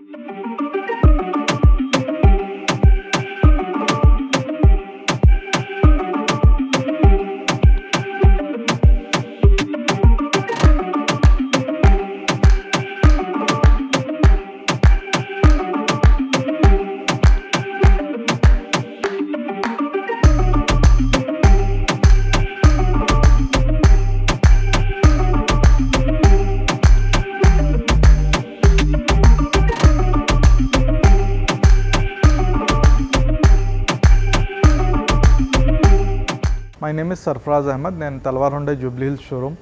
My name is Sarfaraz Ahmed. నేను Talwar Hyundai Jubilee Hills showroom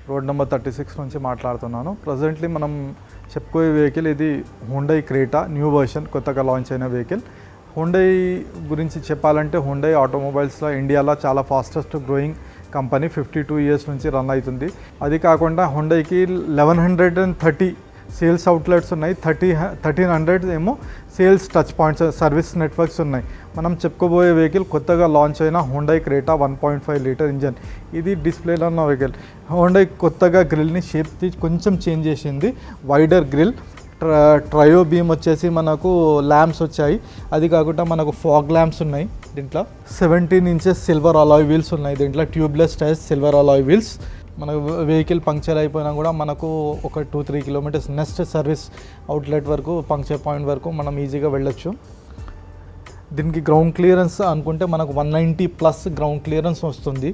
road number 36 నుంచి మాట్లాడుతున్నాను. ప్రజెంట్లీ మనం చెప్పుకోయే వెహికల్ ఇది హుండై క్రేటా న్యూ వర్షన్, కొత్తగా లాంచ్ అయిన వెహికల్. హుండై గురించి చెప్పాలంటే హుండై ఆటోమొబైల్స్లో ఇండియాలో చాలా ఫాస్టెస్ట్ గ్రోయింగ్ కంపెనీ. 52 ఇయర్స్ నుంచి రన్ అవుతుంది. అది కాకుండా హుండైకి 1130 సేల్స్ అవుట్లెట్స్ ఉన్నాయి, 1300 ఏమో sales touch points service networks ఉన్నాయి. మనం చెప్పుకోబోయే వెహికల్ కొత్తగా లాంచ్ అయిన హుండై క్రేటా 1.5 లీటర్ ఇంజన్. ఇది డిస్ప్లేలో ఉన్న వెహికల్. హుండై కొత్తగా గ్రిల్ని షేప్ కొంచెం చేంజ్ చేసింది, వైడర్ గ్రిల్. ట్రయో బీమ్ వచ్చేసి మనకు ల్యాంప్స్ వచ్చాయి. అది కాకుండా మనకు ఫాగ్ ల్యాంప్స్ ఉన్నాయి. దీంట్లో 17 ఇంచెస్ సిల్వర్ అలాయ్ వీల్స్ ఉన్నాయి. దీంట్లో tubeless tyres, silver alloy wheels. మనకు వెహికల్ పంక్చర్ అయిపోయినా కూడా మనకు ఒక 2-3 కిలోమీటర్స్ నెక్స్ట్ సర్వీస్ అవుట్లెట్ వరకు, పంక్చర్ పాయింట్ వరకు మనం ఈజీగా వెళ్ళొచ్చు. దీనికి గ్రౌండ్ క్లియరెన్స్ అనుకుంటే మనకు 190+ గ్రౌండ్ క్లియరెన్స్ వస్తుంది.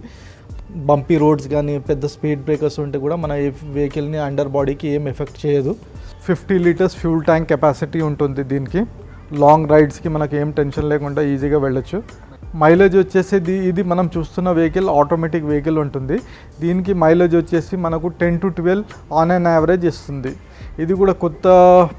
బంపీ రోడ్స్ కానీ పెద్ద స్పీడ్ బ్రేకర్స్ ఉంటే కూడా మన వెహికల్ని అండర్ బాడీకి ఏం ఎఫెక్ట్ చేయదు. 50 లీటర్స్ ఫ్యూల్ ట్యాంక్ కెపాసిటీ ఉంటుంది దీనికి. లాంగ్ రైడ్స్కి మనకు ఏం టెన్షన్ లేకుండా ఈజీగా వెళ్ళొచ్చు. మైలేజ్ వచ్చేసి ఇది మనం చూస్తున్న వెహికల్ ఆటోమేటిక్ వెహికల్ ఉంటుంది. దీనికి మైలేజ్ వచ్చేసి మనకు 10 to 12 ఆన్ అండ్ యావరేజ్ ఇస్తుంది. ఇది కూడా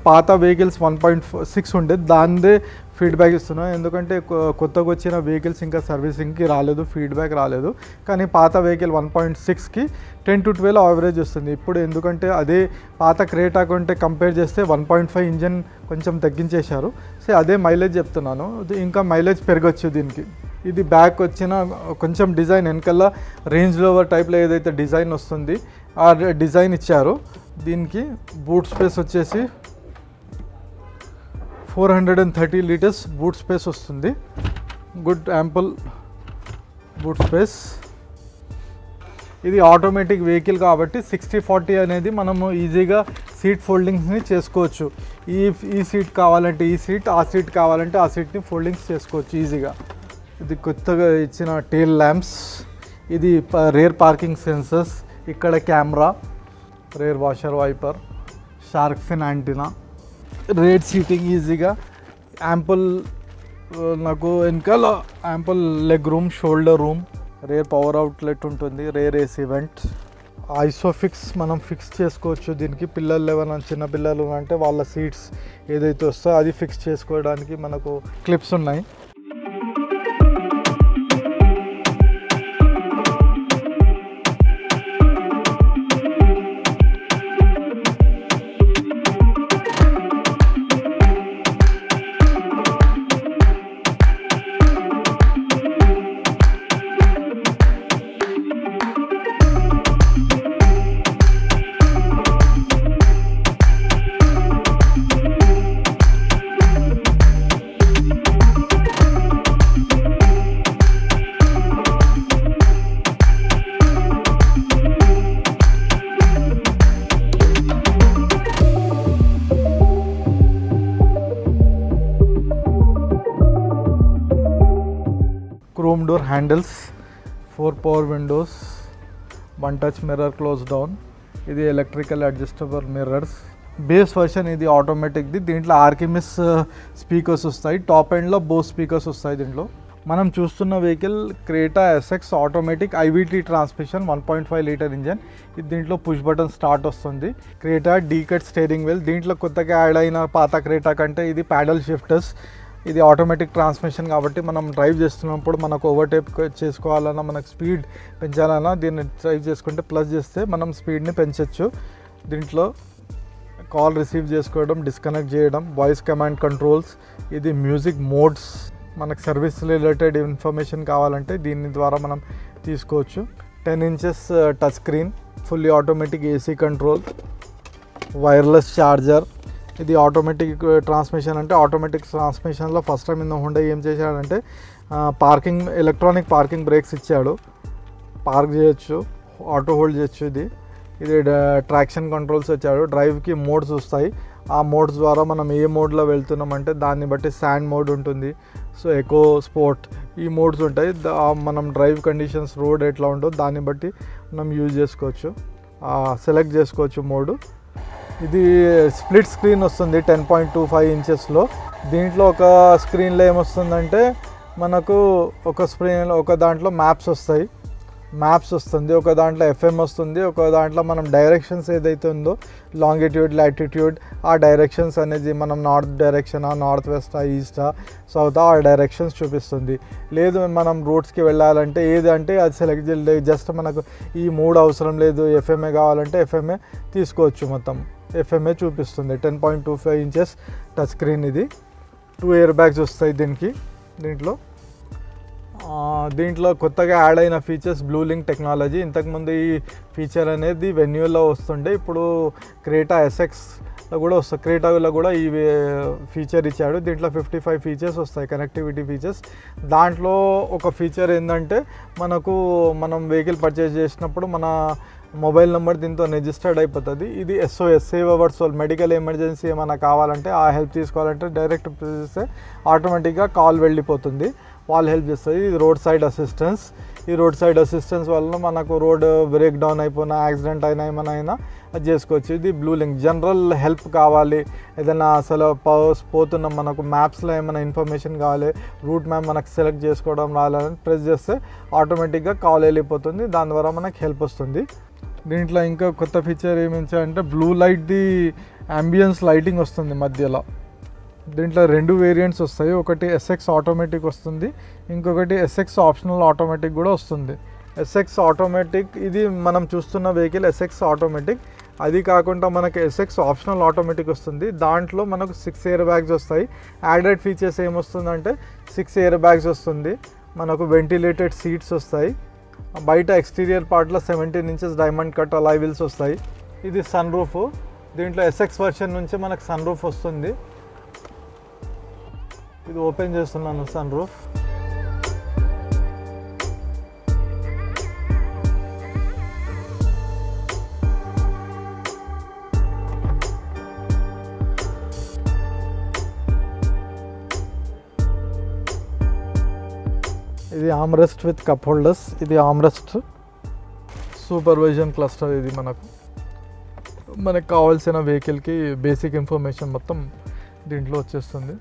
పాత వెహికల్స్ 1.6 ఉండేది, దానిదే ఫీడ్బ్యాక్ ఇస్తున్నాం. ఎందుకంటే కొత్తగా వచ్చిన వెహికల్స్ ఇంకా సర్వీసింగ్కి రాలేదు, ఫీడ్బ్యాక్ రాలేదు. కానీ పాత వెహికల్ 1.6కి 10 to 12 యావరేజ్ వస్తుంది. ఇప్పుడు ఎందుకంటే అదే పాత క్రేటా కంటే కంపేర్ చేస్తే 1.5 ఇంజన్ కొంచెం తగ్గించేశారు. సో అదే మైలేజ్ చెప్తున్నాను, ఇంకా మైలేజ్ పెరగచ్చు దీనికి. ఇది బ్యాక్ వచ్చిన కొంచెం డిజైన్ వెనకల్లా రేంజ్ రోవర్ టైప్లో ఏదైతే డిజైన్ వస్తుంది ఆ డిజైన్ ఇచ్చారు. దీనికి బూట్ స్పేస్ వచ్చేసి 430 లీటర్స్ బూట్ స్పేస్ వస్తుంది. Good ample boot space. ఇది ఆటోమేటిక్ వెహికల్ కాబట్టి 60-40 అనేది మనము ఈజీగా సీట్ ఫోల్డింగ్స్ని చేసుకోవచ్చు. ఈ సీట్ కావాలంటే ఈ సీట్, ఆ సీట్ కావాలంటే ఆ సీట్ని ఫోల్డింగ్స్ చేసుకోవచ్చు ఈజీగా. ఇది కొత్తగా ఇచ్చిన టెయిల్ ల్యాంప్స్. ఇది రేర్ పార్కింగ్ సెన్సర్స్, ఇక్కడ camera, rear washer wiper, shark fin antenna, rear seating ఈజీగా. యాంపుల్ నాకు వెనకాల ample leg room, shoulder room, rear power outlet ఉంటుంది, రేర్ ఏసీ వెంట్. ఐసోఫిక్స్ మనం ఫిక్స్ చేసుకోవచ్చు దీనికి. పిల్లలు ఏమైనా చిన్న పిల్లలు అంటే వాళ్ళ సీట్స్ ఏదైతే వస్తుందో అది ఫిక్స్ చేసుకోవడానికి మనకు క్లిప్స్ ఉన్నాయి. Chrome door handles, 4 power windows, 1 touch mirror close down. ఇది electrical adjustable mirrors. Base version ఇది ఆటోమేటిక్ది. దీంట్లో ఆర్కిమిస్ స్పీకర్స్ వస్తాయి, టాప్ ఎండ్లో బోస్ స్పీకర్స్ వస్తాయి. దీంట్లో మనం చూస్తున్న vehicle Creta SX automatic IVT transmission 1.5 litre engine. ఇది దీంట్లో పుష్ బటన్ స్టార్ట్ వస్తుంది. Creta D cut steering wheel. దీంట్లో కొత్తగా యాడ్ అయిన పాత క్రేటా కంటే ఇది ప్యాడల్ షిఫ్టర్స్. ఇది ఆటోమేటిక్ ట్రాన్స్మిషన్ కాబట్టి మనం డ్రైవ్ చేస్తున్నప్పుడు మనకు ఓవర్టేక్ చేసుకోవాలన్నా, మనకు స్పీడ్ పెంచాలన్నా దీన్ని డ్రైవ్ చేసుకుంటే ప్లస్ చేస్తే మనం స్పీడ్ని పెంచవచ్చు. దీంట్లో కాల్ రిసీవ్ చేసుకోవడం, డిస్కనెక్ట్ చేయడం, వాయిస్ కమాండ్ కంట్రోల్స్. ఇది మ్యూజిక్ మోడ్స్. మనకు సర్వీస్ రిలేటెడ్ ఇన్ఫర్మేషన్ కావాలంటే దీని ద్వారా మనం తీసుకోవచ్చు. 10 inches touch screen, fully automatic AC control, wireless charger, ఇది ఆటోమేటిక్ ట్రాన్స్మిషన్. అంటే ఆటోమేటిక్ ట్రాన్స్మిషన్లో ఫస్ట్ టైం ఇన్ హుండై ఏం చేశాడంటే పార్కింగ్, ఎలక్ట్రానిక్ పార్కింగ్ బ్రేక్స్ ఇచ్చాడు. పార్క్ చేయొచ్చు, ఆటో హోల్డ్ చేయొచ్చు. ఇది ట్రాక్షన్ కంట్రోల్స్ వచ్చాడు. డ్రైవ్కి మోడ్స్ వస్తాయి. ఆ మోడ్స్ ద్వారా మనం ఏ మోడ్లో వెళ్తున్నామంటే దాన్ని బట్టి శాండ్ మోడ్ ఉంటుంది, సో ఎకో, స్పోర్ట్, ఈ మోడ్స్ ఉంటాయి. మనం డ్రైవ్ కండిషన్స్, రోడ్ ఎట్లా ఉంటుందో దాన్ని బట్టి మనం యూజ్ చేసుకోవచ్చు, సెలెక్ట్ చేసుకోవచ్చు మోడు. ఇది స్ప్లిట్ స్క్రీన్ వస్తుంది 10.25 ఇంచెస్లో. దీంట్లో ఒక స్క్రీన్లో ఏమొస్తుందంటే మనకు ఒక దాంట్లో మ్యాప్స్ వస్తుంది, ఒక దాంట్లో ఎఫ్ఎం వస్తుంది, ఒక దాంట్లో మనం డైరెక్షన్స్ ఏదైతే ఉందో లాంగిట్యూడ్, లాటిట్యూడ్, ఆ డైరెక్షన్స్ అనేది మనం నార్త్ డైరెక్షనా, నార్త్ వెస్టా, ఈస్టా, సౌతా, ఆ డైరెక్షన్స్ చూపిస్తుంది. లేదు మనం రూట్స్కి వెళ్ళాలంటే ఏది అంటే అది సెలెక్ట్ చేయలేదు, జస్ట్ మనకు ఈ 3 అవసరం లేదు, ఎఫ్ఎంఏ కావాలంటే ఎఫ్ఎంఏ తీసుకోవచ్చు. మొత్తం ఎఫ్ఎంఏ చూపిస్తుంది. 10.25 ఇంచెస్ టచ్ స్క్రీన్. ఇది 2 ఎయిర్ బ్యాగ్స్ వస్తాయి దీంట్లో కొత్తగా యాడ్ అయిన ఫీచర్స్ బ్లూ లింక్ టెక్నాలజీ. ఇంతకుముందు ఈ ఫీచర్ అనేది వెన్యూలో వస్తుండే, ఇప్పుడు క్రేటా ఎస్ఎక్స్లో కూడా వస్తుంది. క్రేటాలో కూడా ఈ ఫీచర్ ఇచ్చాడు. దీంట్లో 55 ఫీచర్స్ వస్తాయి, కనెక్టివిటీ ఫీచర్స్. దాంట్లో ఒక ఫీచర్ ఏంటంటే మనం వెహికల్ పర్చేస్ చేసినప్పుడు మన మొబైల్ నెంబర్ దీంతో రిజిస్టర్డ్ అయిపోతుంది. ఇది SOS, save our soul. Medical emergency ఏమైనా కావాలంటే, ఆ హెల్ప్ తీసుకోవాలంటే డైరెక్ట్ చేస్తే ఆటోమేటిక్గా కాల్ వెళ్ళిపోతుంది, వాళ్ళు హెల్ప్ చేస్తుంది. ఇది రోడ్ సైడ్ అసిస్టెన్స్. ఈ రోడ్ సైడ్ అసిస్టెన్స్ వలన మనకు రోడ్ బ్రేక్ డౌన్ అయిపోయినా, యాక్సిడెంట్ అయినా, ఏమైనా అది చేసుకోవచ్చు. ఇది బ్లూ లింక్. జనరల్ హెల్ప్ కావాలి, ఏదైనా అసలు పోతున్నాం, మనకు మ్యాప్స్లో ఏమైనా ఇన్ఫర్మేషన్ కావాలి, రూట్ మ్యాప్ మనకు సెలెక్ట్ చేసుకోవడం రావాలని ప్రెస్ చేస్తే ఆటోమేటిక్గా కాల్ వెళ్ళిపోతుంది, దాని ద్వారా మనకు హెల్ప్ వస్తుంది. దీంట్లో ఇంకా కొత్త ఫీచర్ ఏమించాలంటే బ్లూ లైట్ది అంబియన్స్ లైటింగ్ వస్తుంది మధ్యలో. దీంట్లో 2 వేరియంట్స్ వస్తాయి. ఒకటి SX ఆటోమేటిక్ వస్తుంది, ఇంకొకటి SX ఆప్షనల్ ఆటోమేటిక్ కూడా వస్తుంది. SX ఆటోమేటిక్, ఇది మనం చూస్తున్న వెహికల్ SX ఆటోమేటిక్. అది కాకుండా మనకి SX ఆప్షనల్ ఆటోమేటిక్ వస్తుంది. దాంట్లో మనకు 6 ఎయిర్ బ్యాగ్స్ వస్తాయి. యాడెడ్ ఫీచర్స్ ఏమొస్తుందంటే 6 ఎయిర్ బ్యాగ్స్ వస్తుంది, మనకు వెంటిలేటెడ్ సీట్స్ వస్తాయి, బయట ఎక్స్టీరియర్ పార్ట్లో 17 inches diamond cut alloy wheels వస్తాయి. ఇది సన్ రూఫ్. దీంట్లో SX వర్షన్ నుంచి మనకు సన్ రూఫ్ వస్తుంది. ఇది ఓపెన్ చేస్తున్నాను సన్ రూఫ్. ఇది ఆమ్రెస్ట్ విత్ కప్ హోల్డర్స్. ఇది ఆమ్రెస్ట్ సూపర్విజన్ క్లస్టర్. ఇది మనకు కావాల్సిన వెహికల్కి బేసిక్ ఇన్ఫర్మేషన్ మొత్తం దీంట్లో వచ్చేస్తుంది.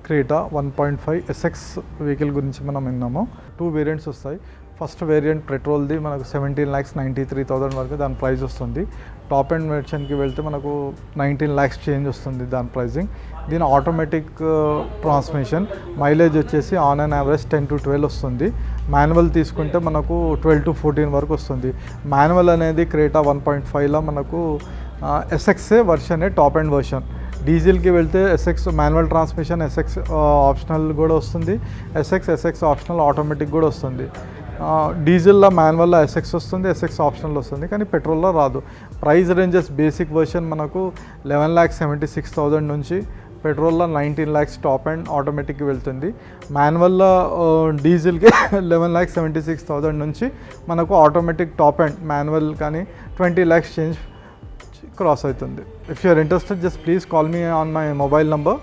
క్రేటా 1.5 SX వెహికల్ గురించి మనం విన్నాము. 2 వేరియంట్స్ వస్తాయి. ఫస్ట్ వేరియంట్ పెట్రోల్ది మనకు 17,93,000 వరకు దాని ప్రైస్ వస్తుంది. టాప్ ఎండ్ వెర్షన్కి వెళ్తే మనకు 19 lakhs చేంజ్ వస్తుంది దాని ప్రైజింగ్. దీని ఆటోమేటిక్ ట్రాన్స్మిషన్, మైలేజ్ వచ్చేసి ఆన్ అండ్ యావరేజ్ 10 to 12 వస్తుంది. మాన్యువల్ తీసుకుంటే మనకు 12 to 14 వరకు వస్తుంది. మాన్యువల్ అనేది క్రేటా 1.5లో మనకు SXఏ వర్షనే టాప్ ఎండ్ వర్షన్. డీజిల్కి వెళ్తే SX manual transmission, SX optional కూడా వస్తుంది, SX ఆప్షనల్ ఆటోమేటిక్ కూడా వస్తుంది. డీజిల్లో మాన్యువల్లో SX వస్తుంది, SX ఆప్షనల్ వస్తుంది, కానీ పెట్రోల్లో రాదు. ప్రైస్ రేంజెస్ బేసిక్ వర్షన్ మనకు 11,76,000 నుంచి, పెట్రోల్లో 19 lakhs టాప్ అండ్ ఆటోమేటిక్కి వెళ్తుంది. మాన్యువల్లో డీజిల్కి 11,76,000 నుంచి మనకు ఆటోమేటిక్ టాప్ అండ్ మాన్యువల్ కానీ 20 lakhs చేంజ్ క్రాస్ అవుతుంది. If you are interested just please call me on my mobile number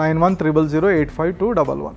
9100085211.